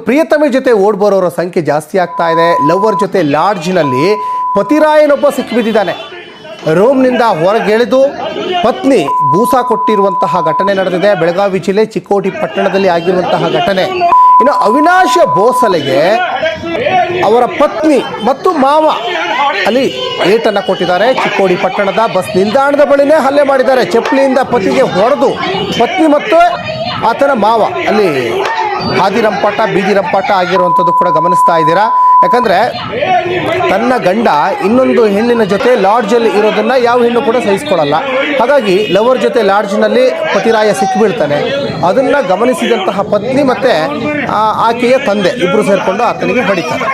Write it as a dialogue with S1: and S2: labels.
S1: ಪ್ರಿಯತಮೆ ಜೊತೆ ಓಡ್ ಬರೋರ ಸಂಖ್ಯೆ ಜಾಸ್ತಿ ಆಗ್ತಾ ಇದೆ. ಲವರ್ ಜೊತೆ ಲಾಡ್ಜ್ನಲ್ಲಿ ಪತಿರಾಯನೊಬ್ಬ ಸಿಕ್ಕಿಬಿದ್ದಿದ್ದಾನೆ. ರೂಮ್ನಿಂದ ಹೊರಗೆಳೆದು ಪತ್ನಿ ಗೂಸಾ ಕೊಟ್ಟಿರುವಂತಹ ಘಟನೆ ನಡೆದಿದೆ. ಬೆಳಗಾವಿ ಜಿಲ್ಲೆ ಚಿಕ್ಕೋಡಿ ಪಟ್ಟಣದಲ್ಲಿ ಆಗಿರುವಂತಹ ಘಟನೆ. ಇನ್ನು ಅವಿನಾಶ ಬೋಸಲೆಗೆ ಅವರ ಪತ್ನಿ ಮತ್ತು ಮಾವ ಅಲ್ಲಿ ಏಟನ್ನು ಕೊಟ್ಟಿದ್ದಾರೆ. ಚಿಕ್ಕೋಡಿ ಪಟ್ಟಣದ ಬಸ್ ನಿಲ್ದಾಣದ ಬಳಿನೇ ಹಲ್ಲೆ ಮಾಡಿದ್ದಾರೆ. ಚಪ್ಪಲಿಯಿಂದ ಪತಿಗೆ ಹೊಡೆದು ಪತ್ನಿ ಮತ್ತು ಆತನ ಮಾವ ಅಲ್ಲಿ ಹಾದಿ ರಂಪಾಟ ಬೀದಿ ರಂಪಾಟ ಆಗಿರುವಂಥದ್ದು ಕೂಡ ಗಮನಿಸ್ತಾ ಇದ್ದೀರಾ. ಯಾಕಂದರೆ ತನ್ನ ಗಂಡ ಇನ್ನೊಂದು ಹೆಣ್ಣಿನ ಜೊತೆ ಲಾಡ್ಜಲ್ಲಿ ಇರೋದನ್ನು ಯಾವ ಹೆಣ್ಣು ಕೂಡ ಸಹಿಸ್ಕೊಳ್ಳಲ್ಲ. ಹಾಗಾಗಿ ಲವರ್ ಜೊತೆ ಲಾಡ್ಜ್ನಲ್ಲಿ ಪತಿರಾಯ ಸಿಕ್ಕಿಬೀಳ್ತಾನೆ. ಅದನ್ನು ಗಮನಿಸಿದಂತಹ ಪತ್ನಿ ಮತ್ತು ಆಕೆಯ ತಂದೆ ಇಬ್ಬರು ಸೇರಿಕೊಂಡು ಆತನಿಗೆ ಹೊಡಿತಾರೆ.